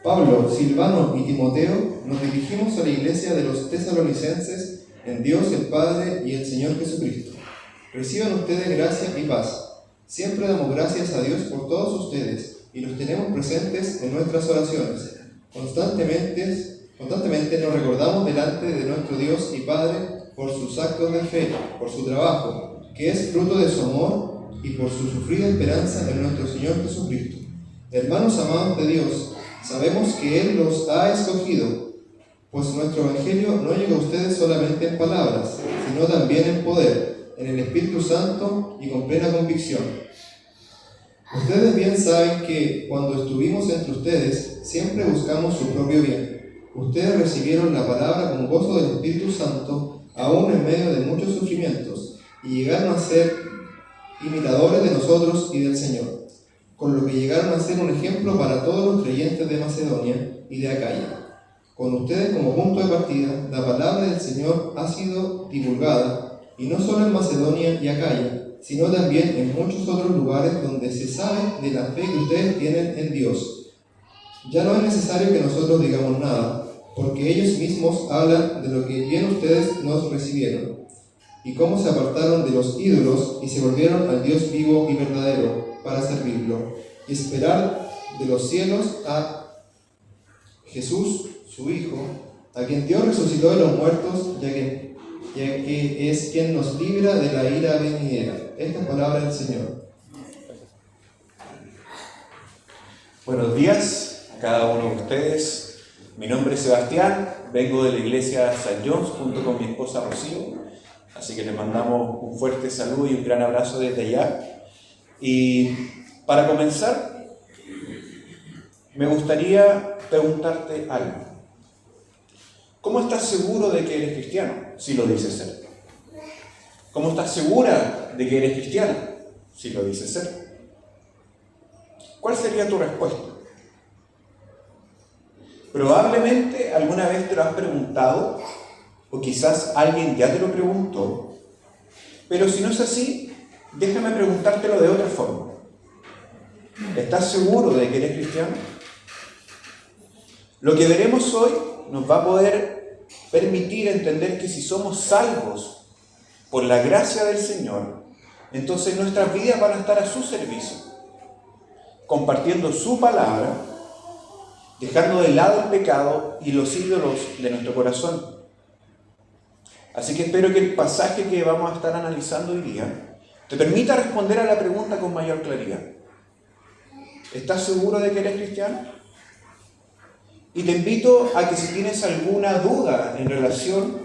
Pablo, Silvano y Timoteo nos dirigimos a la iglesia de los tesalonicenses en Dios el Padre y el Señor Jesucristo. Reciban ustedes gracia y paz. Siempre damos gracias a Dios por todos ustedes y los tenemos presentes en nuestras oraciones. Constantemente nos recordamos delante de nuestro Dios y Padre por sus actos de fe, por su trabajo, que es fruto de su amor, y por su sufrida esperanza en nuestro Señor Jesucristo. Hermanos amados de Dios, sabemos que Él los ha escogido, pues nuestro Evangelio no llega a ustedes solamente en palabras, sino también en poder, en el Espíritu Santo y con plena convicción. Ustedes bien saben que cuando estuvimos entre ustedes, siempre buscamos su propio bien. Ustedes recibieron la palabra con gozo del Espíritu Santo, aún en medio de muchos sufrimientos, y llegaron a ser imitadores de nosotros y del Señor, con lo que llegaron a ser un ejemplo para todos los creyentes de Macedonia y de Acaya. Con ustedes como punto de partida, la palabra del Señor ha sido divulgada, y no solo en Macedonia y Acaya, sino también en muchos otros lugares donde se sabe de la fe que ustedes tienen en Dios. Ya no es necesario que nosotros digamos nada, porque ellos mismos hablan de lo que bien ustedes nos recibieron, y cómo se apartaron de los ídolos y se volvieron al Dios vivo y verdadero para servirlo, y esperar de los cielos a Jesús, su Hijo, a quien Dios resucitó de los muertos, ya que es quien nos libra de la ira venidera. Esta es palabra del Señor. Buenos días a cada uno de ustedes. Mi nombre es Sebastián, vengo de la iglesia St. John's junto con mi esposa Rocío, así que les mandamos un fuerte saludo y un gran abrazo desde allá. Y para comenzar, me gustaría preguntarte algo. ¿Cómo estás seguro de que eres cristiano si lo dices ser? ¿Cómo estás segura de que eres cristiana si lo dices ser? ¿Cuál sería tu respuesta? Probablemente alguna vez te lo has preguntado, o quizás alguien ya te lo preguntó, pero si no es así, déjame preguntártelo de otra forma. ¿Estás seguro de que eres cristiano? Lo que veremos hoy nos va a poder permitir entender que si somos salvos por la gracia del Señor, entonces nuestras vidas van a estar a su servicio, compartiendo su palabra, dejando de lado el pecado y los ídolos de nuestro corazón. Así que espero que el pasaje que vamos a estar analizando hoy día te permita responder a la pregunta con mayor claridad. ¿Estás seguro de que eres cristiano? Y te invito a que si tienes alguna duda en relación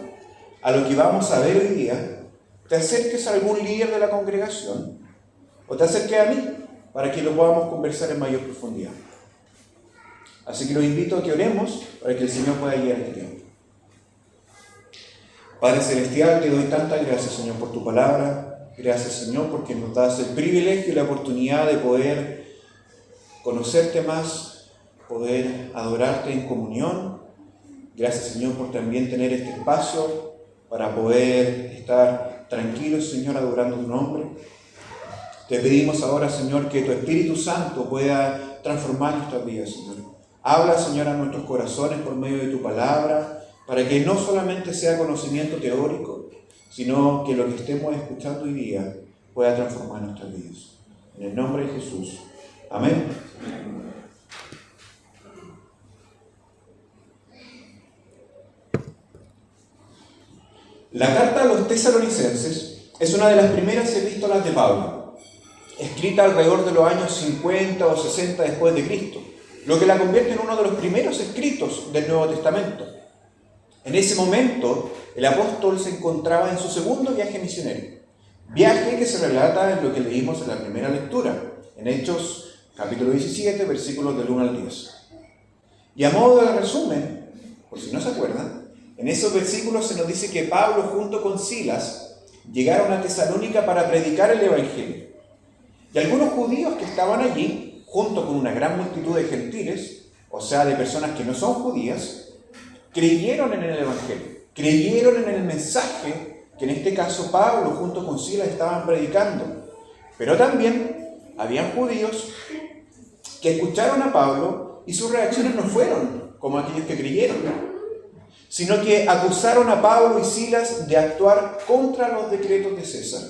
a lo que vamos a ver hoy día, te acerques a algún líder de la congregación o te acerques a mí para que lo podamos conversar en mayor profundidad. Así que los invito a que oremos para que el Señor pueda guiar este tiempo. Padre Celestial, te doy tantas gracias, Señor, por tu palabra. Gracias, Señor, porque nos das el privilegio y la oportunidad de poder conocerte más, poder adorarte en comunión. Gracias, Señor, por también tener este espacio para poder estar tranquilos, Señor, adorando tu nombre. Te pedimos ahora, Señor, que tu Espíritu Santo pueda transformar nuestras vidas, Señor. Habla, Señor, a nuestros corazones por medio de tu palabra, para que no solamente sea conocimiento teórico, sino que lo que estemos escuchando hoy día pueda transformar nuestras vidas. En el nombre de Jesús. Amén. La carta a los tesalonicenses es una de las primeras epístolas de Pablo, escrita alrededor de los años 50 o 60 después de Cristo, lo que la convierte en uno de los primeros escritos del Nuevo Testamento. En ese momento, el apóstol se encontraba en su segundo viaje misionero, viaje que se relata en lo que leímos en la primera lectura, en Hechos capítulo 17, versículos del 1 al 10. Y a modo de resumen, por si no se acuerdan, en esos versículos se nos dice que Pablo junto con Silas llegaron a Tesalónica para predicar el Evangelio. Y algunos judíos que estaban allí, junto con una gran multitud de gentiles, o sea, de personas que no son judías, creyeron en el Evangelio, creyeron en el mensaje que en este caso Pablo junto con Silas estaban predicando. Pero también habían judíos que escucharon a Pablo y sus reacciones no fueron como aquellos que creyeron, sino que acusaron a Pablo y Silas de actuar contra los decretos de César.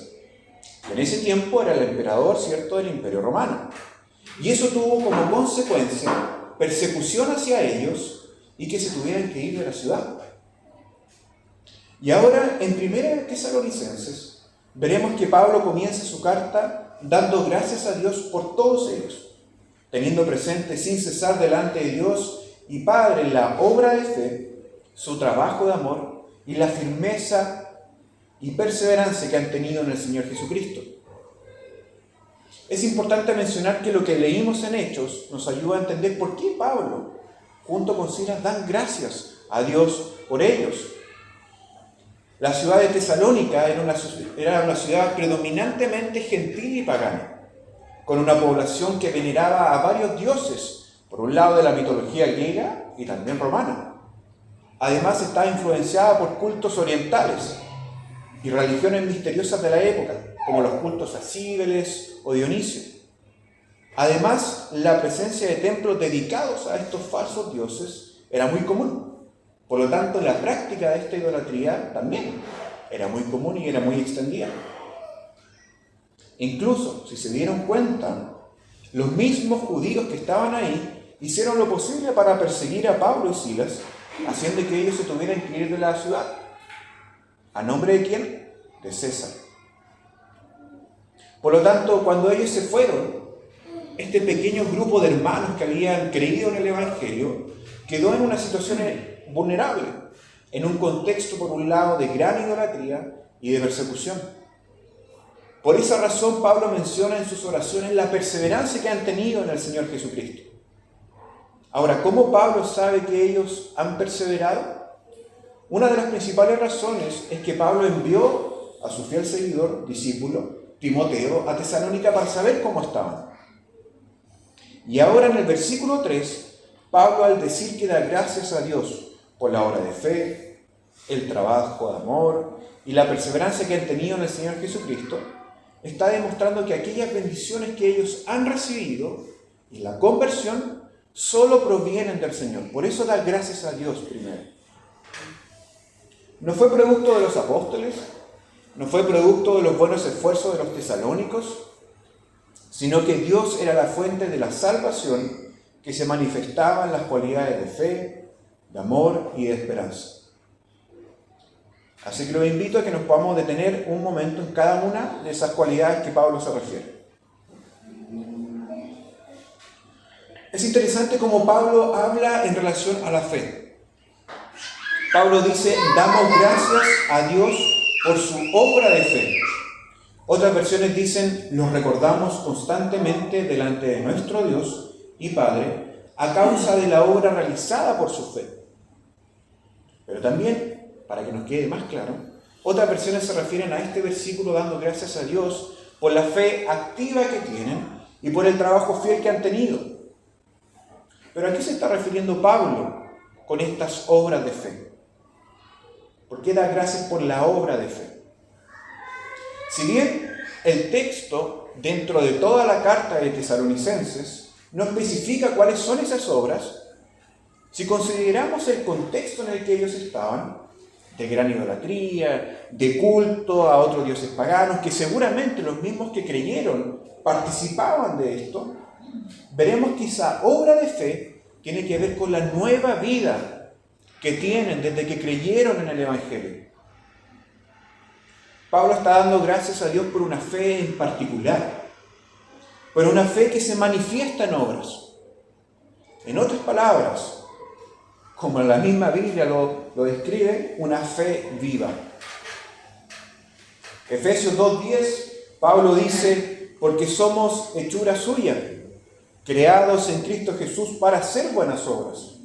En ese tiempo era el emperador, ¿cierto?, del Imperio Romano. Y eso tuvo como consecuencia persecución hacia ellos y que se tuvieran que ir de la ciudad. Y ahora, en 1 Tesalonicenses, veremos que Pablo comienza su carta dando gracias a Dios por todos ellos, teniendo presente sin cesar delante de Dios y Padre la obra de fe, su trabajo de amor y la firmeza y perseverancia que han tenido en el Señor Jesucristo. Es importante mencionar que lo que leímos en Hechos nos ayuda a entender por qué Pablo, junto con Silas, dan gracias a Dios por ellos. La ciudad de Tesalónica era una ciudad predominantemente gentil y pagana, con una población que veneraba a varios dioses, por un lado de la mitología griega y también romana. Además estaba influenciada por cultos orientales y religiones misteriosas de la época, como los cultos a Cíbeles o Dionisio. Además, la presencia de templos dedicados a estos falsos dioses era muy común. Por lo tanto, la práctica de esta idolatría también era muy común y era muy extendida. Incluso, si se dieron cuenta, los mismos judíos que estaban ahí hicieron lo posible para perseguir a Pablo y Silas, haciendo que ellos se tuvieran que ir de la ciudad. ¿A nombre de quién? De César. Por lo tanto, cuando ellos se fueron, este pequeño grupo de hermanos que habían creído en el Evangelio quedó en una situación vulnerable, en un contexto, por un lado, de gran idolatría y de persecución. Por esa razón, Pablo menciona en sus oraciones la perseverancia que han tenido en el Señor Jesucristo. Ahora, ¿cómo Pablo sabe que ellos han perseverado? Una de las principales razones es que Pablo envió a su fiel seguidor, discípulo, Timoteo, a Tesalónica para saber cómo estaban. Y ahora en el versículo 3, Pablo, al decir que da gracias a Dios por la obra de fe, el trabajo de amor y la perseverancia que han tenido en el Señor Jesucristo, está demostrando que aquellas bendiciones que ellos han recibido y la conversión solo provienen del Señor. Por eso da gracias a Dios primero. No fue producto de los apóstoles, no fue producto de los buenos esfuerzos de los tesalónicos, sino que Dios era la fuente de la salvación que se manifestaba en las cualidades de fe, de amor y de esperanza. Así que los invito a que nos podamos detener un momento en cada una de esas cualidades que Pablo se refiere. Es interesante cómo Pablo habla en relación a la fe. Pablo dice, damos gracias a Dios por su obra de fe. Otras versiones dicen, nos recordamos constantemente delante de nuestro Dios y Padre a causa de la obra realizada por su fe. Pero también, para que nos quede más claro, otras versiones se refieren a este versículo dando gracias a Dios por la fe activa que tienen y por el trabajo fiel que han tenido. ¿Pero a qué se está refiriendo Pablo con estas obras de fe? ¿Por qué da gracias por la obra de fe? Si bien el texto, dentro de toda la carta de Tesalonicenses, no especifica cuáles son esas obras, si consideramos el contexto en el que ellos estaban, de gran idolatría, de culto a otros dioses paganos, que seguramente los mismos que creyeron participaban de esto, veremos que esa obra de fe tiene que ver con la nueva vida que tienen desde que creyeron en el Evangelio. Pablo está dando gracias a Dios por una fe en particular, por una fe que se manifiesta en obras. En otras palabras, como la misma Biblia lo describe, una fe viva. Efesios 2:10, Pablo dice, porque somos hechura suya, creados en Cristo Jesús para hacer buenas obras,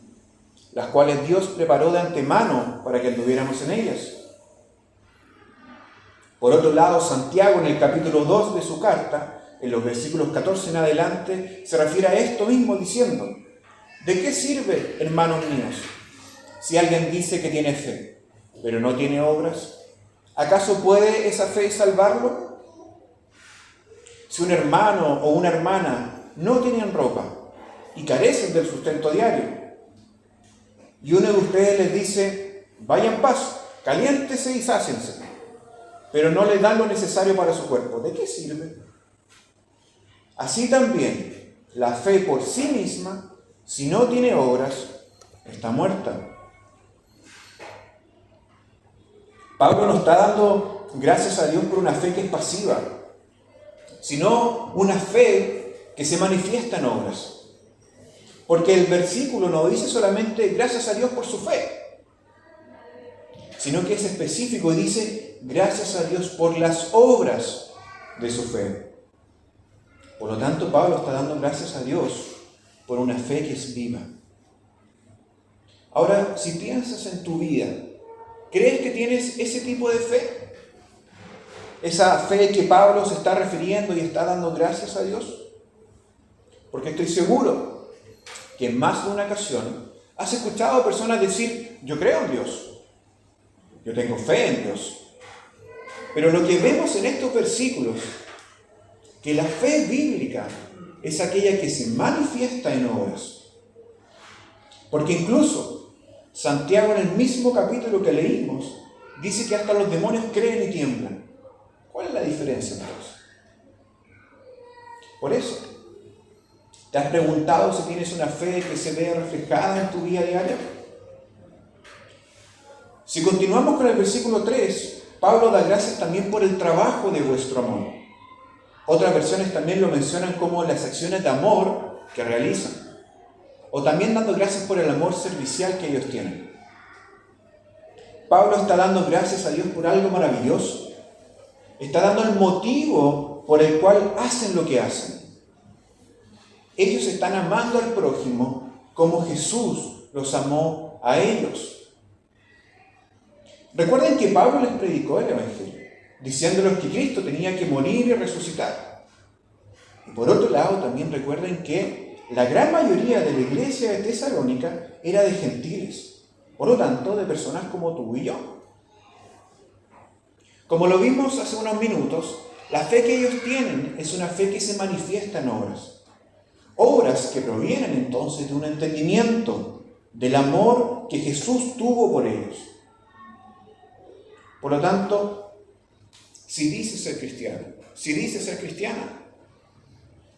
las cuales Dios preparó de antemano para que anduviéramos en ellas. Por otro lado, Santiago en el capítulo 2 de su carta, en los versículos 14 en adelante, se refiere a esto mismo diciendo, ¿de qué sirve, hermanos míos, si alguien dice que tiene fe, pero no tiene obras? ¿Acaso puede esa fe salvarlo? Si un hermano o una hermana no tienen ropa y carecen del sustento diario. Y uno de ustedes les dice, vaya en paz, caliéntese y sáciense, pero no le dan lo necesario para su cuerpo. ¿De qué sirve? Así también, la fe por sí misma, si no tiene obras, está muerta. Pablo no está dando gracias a Dios por una fe que es pasiva, sino una fe que se manifiesta en obras. Porque el versículo no dice solamente gracias a Dios por su fe, sino que es específico y dice gracias a Dios por las obras de su fe. Por lo tanto, Pablo está dando gracias a Dios por una fe que es viva. Ahora, si piensas en tu vida, ¿crees que tienes ese tipo de fe? Esa fe que Pablo se está refiriendo y está dando gracias a Dios. Porque estoy seguro que en más de una ocasión has escuchado a personas decir, yo creo en Dios, yo tengo fe en Dios. Pero lo que vemos en estos versículos, que la fe bíblica es aquella que se manifiesta en obras. Porque incluso Santiago, en el mismo capítulo que leímos, dice que hasta los demonios creen y tiemblan. ¿Cuál es la diferencia entonces? Por eso, ¿te has preguntado si tienes una fe que se ve reflejada en tu vida diaria? Si continuamos con el versículo 3, Pablo da gracias también por el trabajo de vuestro amor. Otras versiones también lo mencionan como las acciones de amor que realizan. O también dando gracias por el amor servicial que ellos tienen. Pablo está dando gracias a Dios por algo maravilloso. Está dando el motivo por el cual hacen lo que hacen. Ellos están amando al prójimo como Jesús los amó a ellos. Recuerden que Pablo les predicó el Evangelio, diciéndoles que Cristo tenía que morir y resucitar. Y por otro lado, también recuerden que la gran mayoría de la iglesia de Tesalónica era de gentiles, por lo tanto, de personas como tú y yo. Como lo vimos hace unos minutos, la fe que ellos tienen es una fe que se manifiesta en obras. Obras que provienen entonces de un entendimiento del amor que Jesús tuvo por ellos. Por lo tanto, si dices ser cristiano, si dices ser cristiana,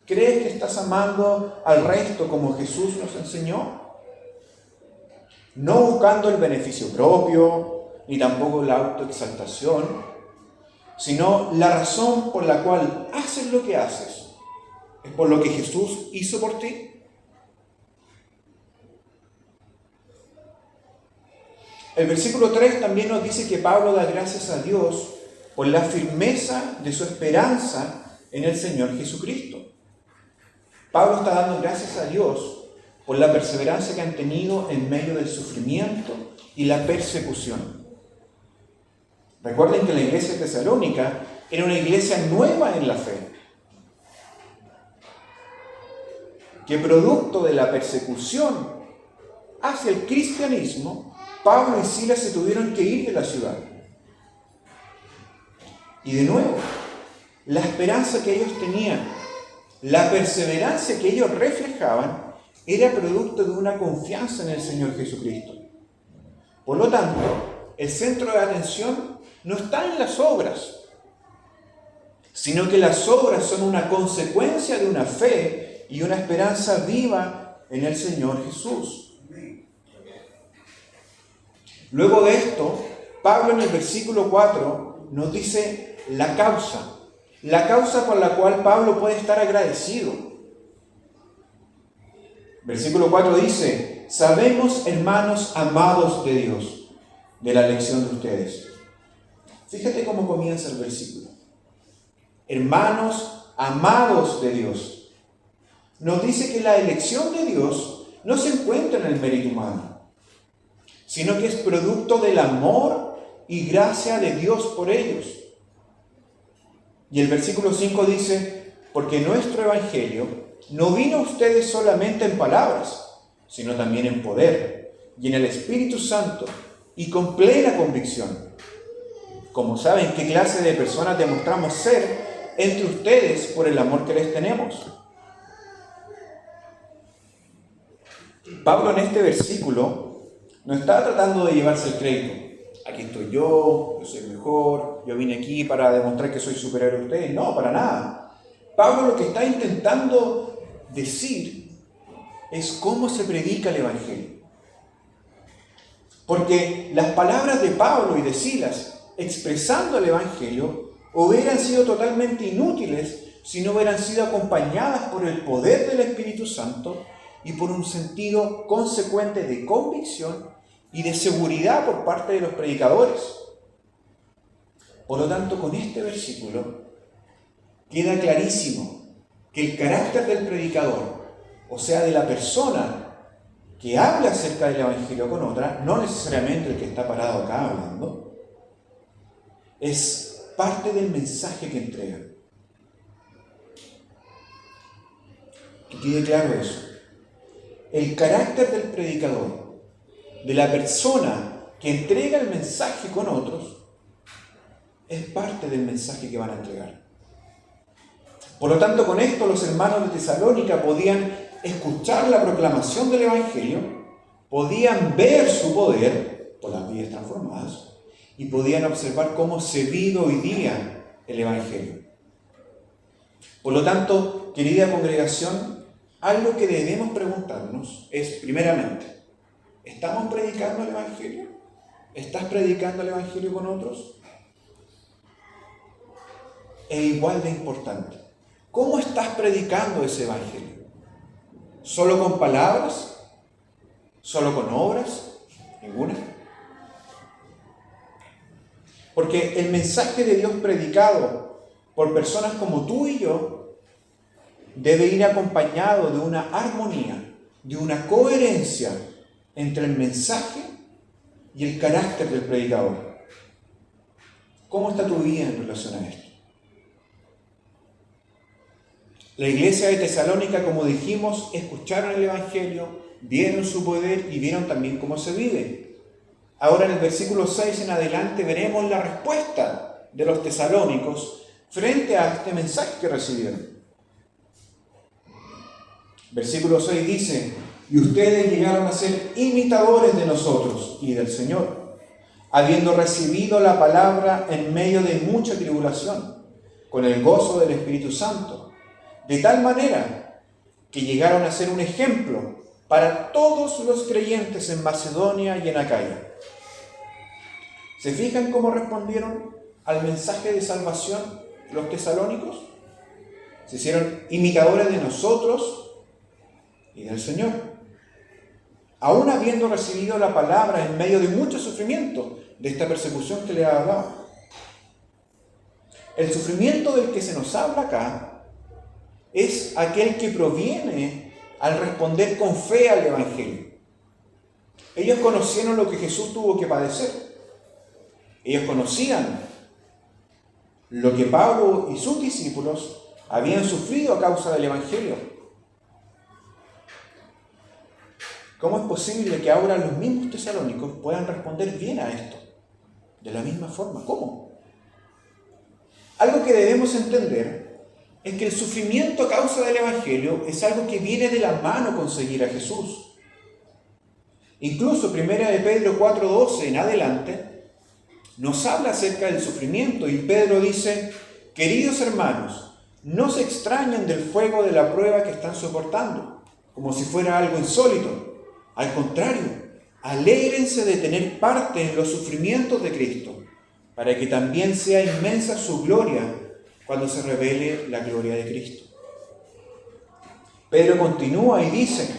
¿crees que estás amando al resto como Jesús nos enseñó? No buscando el beneficio propio, ni tampoco la autoexaltación, sino la razón por la cual haces lo que haces, es por lo que Jesús hizo por ti. El versículo 3 también nos dice que Pablo da gracias a Dios por la firmeza de su esperanza en el Señor Jesucristo. Pablo está dando gracias a Dios por la perseverancia que han tenido en medio del sufrimiento y la persecución. Recuerden que la iglesia de Tesalónica era una iglesia nueva en la fe, que producto de la persecución hacia el cristianismo, Pablo y Silas se tuvieron que ir de la ciudad. Y de nuevo, la esperanza que ellos tenían, la perseverancia que ellos reflejaban, era producto de una confianza en el Señor Jesucristo. Por lo tanto, el centro de atención no está en las obras, sino que las obras son una consecuencia de una fe y una esperanza viva en el Señor Jesús. Luego de esto, Pablo en el versículo 4 nos dice la causa por la cual Pablo puede estar agradecido. Versículo 4 dice, sabemos, hermanos amados de Dios, de la elección de ustedes. Fíjate cómo comienza el versículo. Hermanos amados de Dios. Nos dice que la elección de Dios no se encuentra en el mérito humano, sino que es producto del amor y gracia de Dios por ellos. Y el versículo 5 dice, porque nuestro evangelio no vino a ustedes solamente en palabras, sino también en poder y en el Espíritu Santo y con plena convicción. Como saben qué clase de personas demostramos ser entre ustedes por el amor que les tenemos. Pablo en este versículo no está tratando de llevarse el crédito. Aquí estoy yo soy mejor, yo vine aquí para demostrar que soy superior a ustedes. No, para nada. Pablo lo que está intentando decir es cómo se predica el Evangelio. Porque las palabras de Pablo y de Silas expresando el Evangelio hubieran sido totalmente inútiles si no hubieran sido acompañadas por el poder del Espíritu Santo y por un sentido consecuente de convicción y de seguridad por parte de los predicadores. Por lo tanto, con este versículo queda clarísimo que el carácter del predicador, o sea, de la persona que habla acerca del Evangelio con otra, no necesariamente el que está parado acá hablando, es parte del mensaje que entrega. Que quede claro eso. El carácter del predicador, de la persona que entrega el mensaje con otros, es parte del mensaje que van a entregar. Por lo tanto, con esto los hermanos de Tesalónica podían escuchar la proclamación del Evangelio, podían ver su poder por las vidas transformadas y podían observar cómo se vive hoy día el Evangelio. Por lo tanto, querida congregación, algo que debemos preguntarnos es, primeramente, ¿estamos predicando el Evangelio? ¿Estás predicando el Evangelio con otros? Es igual de importante. ¿Cómo estás predicando ese Evangelio? ¿Solo con palabras? ¿Solo con obras? Ninguna. Porque el mensaje de Dios predicado por personas como tú y yo debe ir acompañado de una armonía, de una coherencia entre el mensaje y el carácter del predicador. ¿Cómo está tu vida en relación a esto? La iglesia de Tesalónica, como dijimos, escucharon el Evangelio, vieron su poder y vieron también cómo se vive. Ahora en el versículo 6 en adelante veremos la respuesta de los tesalónicos frente a este mensaje que recibieron. Versículo 6 dice: y ustedes llegaron a ser imitadores de nosotros y del Señor, habiendo recibido la palabra en medio de mucha tribulación, con el gozo del Espíritu Santo, de tal manera que llegaron a ser un ejemplo para todos los creyentes en Macedonia y en Acaya. ¿Se fijan cómo respondieron al mensaje de salvación los tesalónicos? Se hicieron imitadores de nosotros y del Señor, aún habiendo recibido la palabra en medio de mucho sufrimiento de esta persecución que les hablaba. El sufrimiento del que se nos habla acá es aquel que proviene al responder con fe al Evangelio. Ellos conocieron lo que Jesús tuvo que padecer. Ellos conocían lo que Pablo y sus discípulos habían sufrido a causa del Evangelio. ¿Cómo es posible que ahora los mismos tesalónicos puedan responder bien a esto? De la misma forma. ¿Cómo? Algo que debemos entender es que el sufrimiento a causa del Evangelio es algo que viene de la mano con seguir a Jesús. Incluso 1 de Pedro 4:12 en adelante nos habla acerca del sufrimiento y Pedro dice: queridos hermanos, no se extrañen del fuego de la prueba que están soportando, como si fuera algo insólito. Al contrario, alégrense de tener parte en los sufrimientos de Cristo, para que también sea inmensa su gloria cuando se revele la gloria de Cristo. Pedro continúa y dice: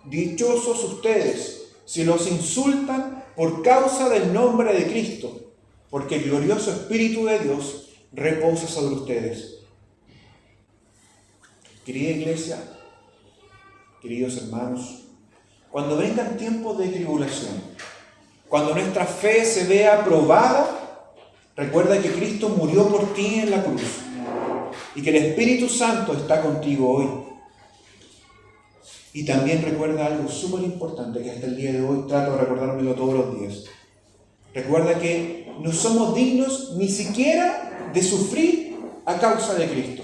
dichosos ustedes si los insultan por causa del nombre de Cristo, porque el glorioso Espíritu de Dios reposa sobre ustedes. Querida iglesia, queridos hermanos, cuando vengan tiempos de tribulación, cuando nuestra fe se vea probada, recuerda que Cristo murió por ti en la cruz y que el Espíritu Santo está contigo hoy. Y también recuerda algo súper importante que hasta el día de hoy trato de recordármelo todos los días. Recuerda que no somos dignos ni siquiera de sufrir a causa de Cristo.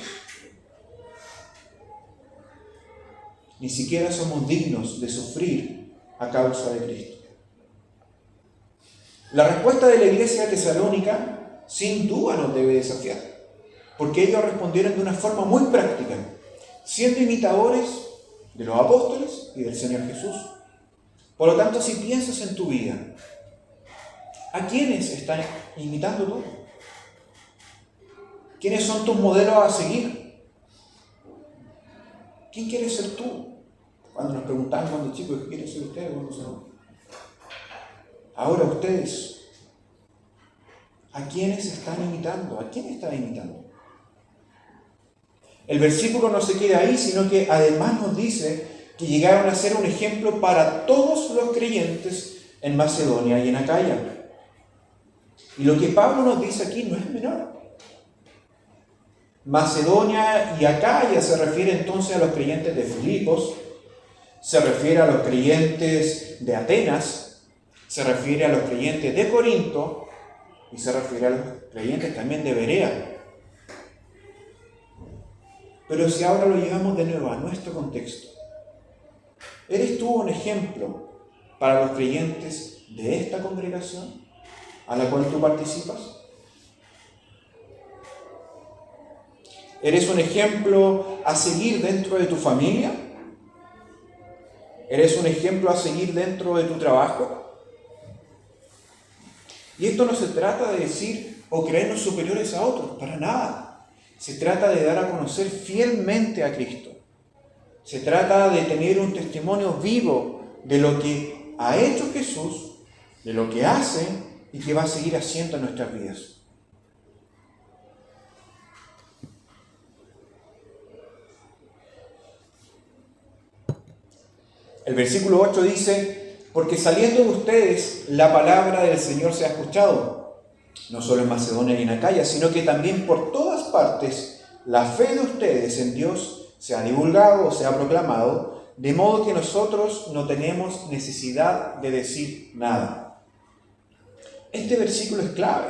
ni siquiera somos dignos de sufrir a causa de Cristo. La respuesta de la iglesia de Tesalónica sin duda nos debe desafiar, porque ellos respondieron de una forma muy práctica, siendo imitadores de los apóstoles y del Señor Jesús. Por lo tanto, si piensas en tu vida, ¿a quiénes estás imitando tú? ¿Quiénes son tus modelos a seguir? ¿Quién quieres ser tú? Cuando nos preguntaban cuando chicos, ¿qué quieren ser ustedes? Ahora ustedes, ¿a quiénes están imitando? ¿A quién están imitando? El versículo no se queda ahí, sino que además nos dice que llegaron a ser un ejemplo para todos los creyentes en Macedonia y en Acaya. Y lo que Pablo nos dice aquí no es menor. Macedonia y Acaya se refiere entonces a los creyentes de Filipos, se refiere a los creyentes de Atenas, se refiere a los creyentes de Corinto y se refiere a los creyentes también de Berea. Pero si ahora lo llevamos de nuevo a nuestro contexto, ¿eres tú un ejemplo para los creyentes de esta congregación a la cual tú participas? ¿Eres un ejemplo a seguir dentro de tu familia? ¿Eres un ejemplo a seguir dentro de tu trabajo? Y esto no se trata de decir o creernos superiores a otros, para nada. Se trata de dar a conocer fielmente a Cristo. Se trata de tener un testimonio vivo de lo que ha hecho Jesús, de lo que hace y que va a seguir haciendo en nuestras vidas. El versículo 8 dice: porque saliendo de ustedes la palabra del Señor se ha escuchado, no solo en Macedonia y en Acaya, sino que también por todas partes la fe de ustedes en Dios se ha divulgado o se ha proclamado, de modo que nosotros no tenemos necesidad de decir nada. Este versículo es clave.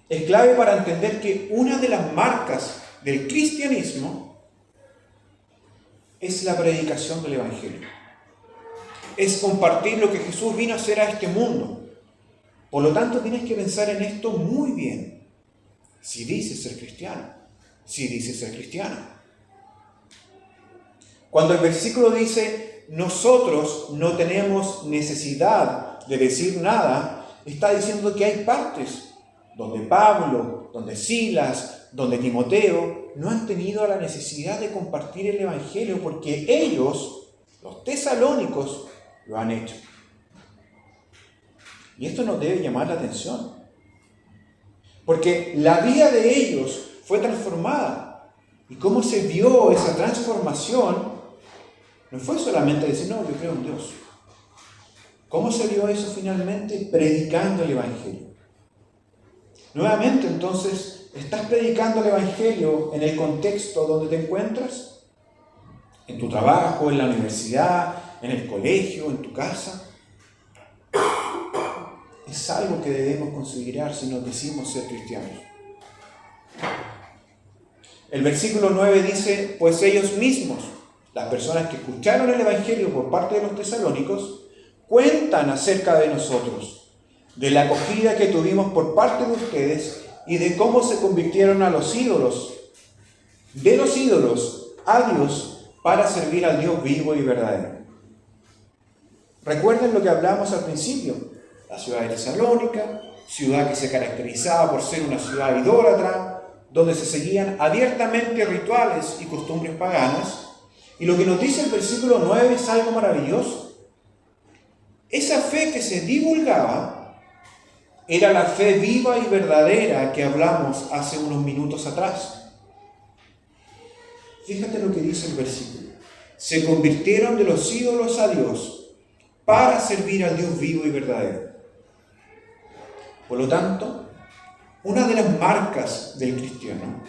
Es clave para entender que una de las marcas del cristianismo es la predicación del Evangelio. Es compartir lo que Jesús vino a hacer a este mundo. Por lo tanto, tienes que pensar en esto muy bien. Si dices ser cristiano, si dices ser cristiana. Cuando el versículo dice, nosotros no tenemos necesidad de decir nada, está diciendo que hay partes donde Pablo, donde Silas, donde Timoteo no han tenido la necesidad de compartir el Evangelio porque ellos, los tesalónicos, lo han hecho. Y esto nos debe llamar la atención, porque la vida de ellos fue transformada. Y cómo se vio esa transformación, no fue solamente decir, no, yo creo en Dios. ¿Cómo se vio eso finalmente? Predicando el Evangelio. Nuevamente, entonces, ¿estás predicando el Evangelio en el contexto donde te encuentras? ¿En tu trabajo, en la universidad, en el colegio, en tu casa? Es algo que debemos considerar si nos decimos ser cristianos. El versículo 9 dice, pues ellos mismos, las personas que escucharon el Evangelio por parte de los tesalónicos, cuentan acerca de nosotros, de la acogida que tuvimos por parte de ustedes y de cómo se convirtieron a los ídolos, de los ídolos a Dios para servir al Dios vivo y verdadero. Recuerden lo que hablamos al principio. La ciudad de Tesalónica, ciudad que se caracterizaba por ser una ciudad idólatra, donde se seguían abiertamente rituales y costumbres paganas. Y lo que nos dice el versículo 9 es algo maravilloso. Esa fe que se divulgaba era la fe viva y verdadera que hablamos hace unos minutos atrás. Fíjate lo que dice el versículo. Se convirtieron de los ídolos a Dios para servir al Dios vivo y verdadero. Por lo tanto, una de las marcas del cristiano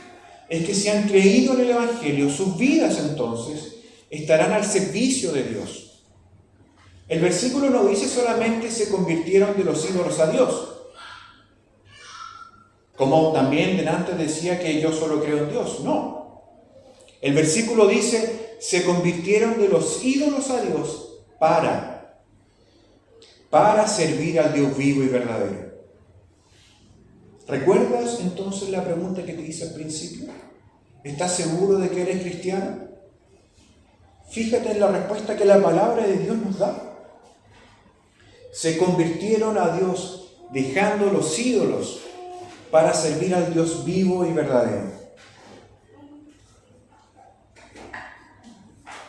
es que si han creído en el Evangelio, sus vidas entonces estarán al servicio de Dios. El versículo no dice solamente se convirtieron de los ídolos a Dios, como también delante decía que yo solo creo en Dios. No. El versículo dice se convirtieron de los ídolos a Dios para servir al Dios vivo y verdadero. ¿Recuerdas entonces la pregunta que te hice al principio? ¿Estás seguro de que eres cristiano? Fíjate en la respuesta que la palabra de Dios nos da. Se convirtieron a Dios dejando los ídolos para servir al Dios vivo y verdadero.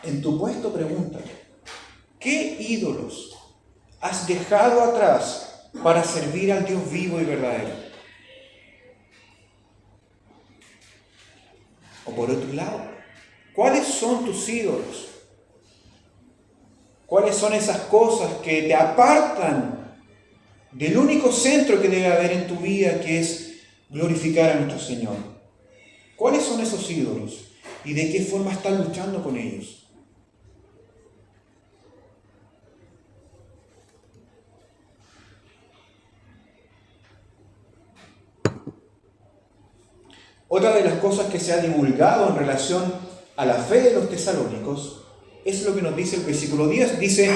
En tu puesto pregúntate, ¿qué ídolos has dejado atrás para servir al Dios vivo y verdadero? O por otro lado, ¿cuáles son tus ídolos? ¿Cuáles son esas cosas que te apartan del único centro que debe haber en tu vida, que es glorificar a nuestro Señor? ¿Cuáles son esos ídolos? ¿Y de qué forma estás luchando con ellos? Otra de las cosas que se ha divulgado en relación a la fe de los tesalónicos es lo que nos dice el versículo 10. Dice,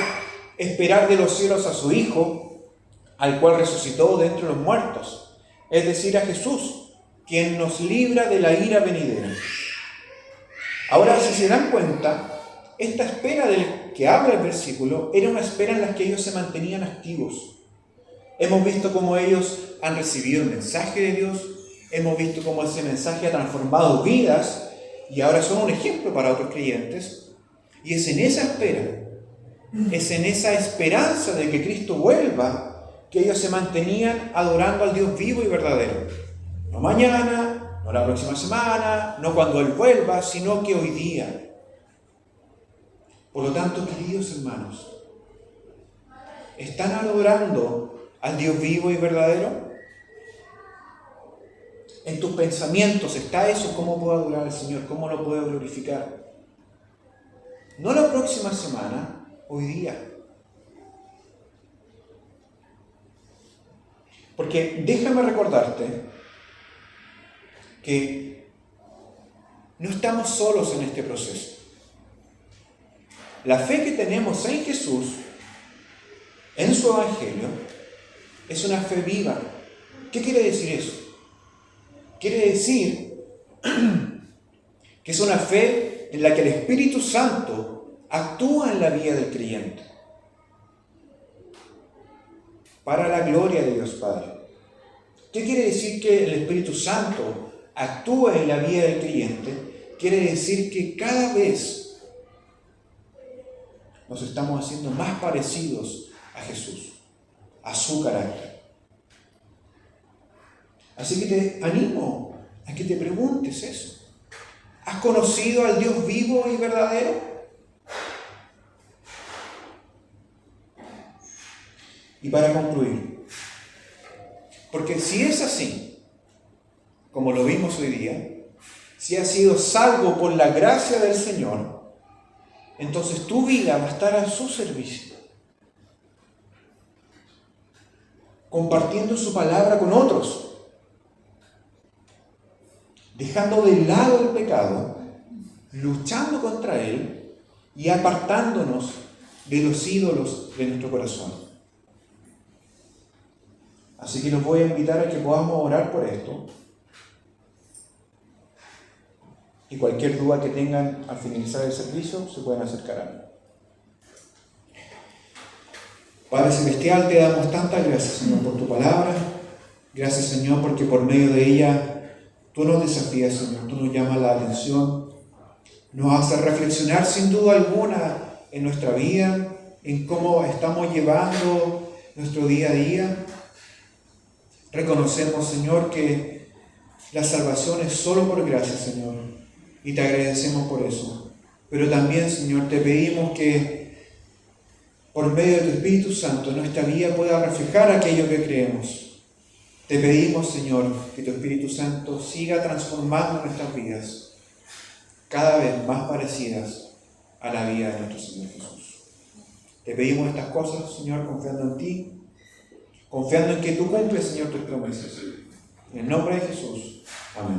esperar de los cielos a su Hijo, al cual resucitó de entre los muertos, es decir, a Jesús, quien nos libra de la ira venidera. Ahora, si se dan cuenta, esta espera del que habla el versículo era una espera en la que ellos se mantenían activos. Hemos visto cómo ellos han recibido el mensaje de Dios, hemos visto cómo ese mensaje ha transformado vidas y ahora son un ejemplo para otros creyentes. Y es en esa espera, es en esa esperanza de que Cristo vuelva, que ellos se mantenían adorando al Dios vivo y verdadero. No mañana, no la próxima semana, no cuando Él vuelva, sino que hoy día. Por lo tanto, queridos hermanos, ¿están adorando al Dios vivo y verdadero? En tus pensamientos está eso. ¿Cómo puedo adorar al Señor? ¿Cómo lo puedo glorificar? No la próxima semana, hoy día. Porque déjame recordarte que no estamos solos en este proceso. La fe que tenemos en Jesús, en su Evangelio, es una fe viva. ¿Qué quiere decir eso? Quiere decir que es una fe en la que el Espíritu Santo actúa en la vida del creyente para la gloria de Dios Padre. ¿Qué quiere decir que el Espíritu Santo actúa en la vida del creyente? Quiere decir que cada vez nos estamos haciendo más parecidos a Jesús, a su carácter. Así que te animo a que te preguntes eso. ¿Has conocido al Dios vivo y verdadero? Y para concluir, porque si es así, como lo vimos hoy día, si has sido salvo por la gracia del Señor, entonces tu vida va a estar a su servicio, compartiendo su palabra con otros, dejando de lado el pecado, luchando contra él y apartándonos de los ídolos de nuestro corazón. Así que los voy a invitar a que podamos orar por esto. Y cualquier duda que tengan al finalizar el servicio, se pueden acercar a mí. Padre Celestial, te damos tantas gracias, Señor, por tu palabra. Gracias, Señor, porque por medio de ella tú nos desafías, Señor, tú nos llamas la atención. Nos haces reflexionar sin duda alguna en nuestra vida, en cómo estamos llevando nuestro día a día. Reconocemos, Señor, que la salvación es solo por gracia, Señor, y te agradecemos por eso. Pero también, Señor, te pedimos que por medio de tu Espíritu Santo nuestra vida pueda reflejar aquello que creemos. Te pedimos, Señor, que tu Espíritu Santo siga transformando nuestras vidas cada vez más parecidas a la vida de nuestro Señor Jesús. Te pedimos estas cosas, Señor, confiando en ti, confiando en que tú cumples, Señor, tus promesas. En el nombre de Jesús. Amén.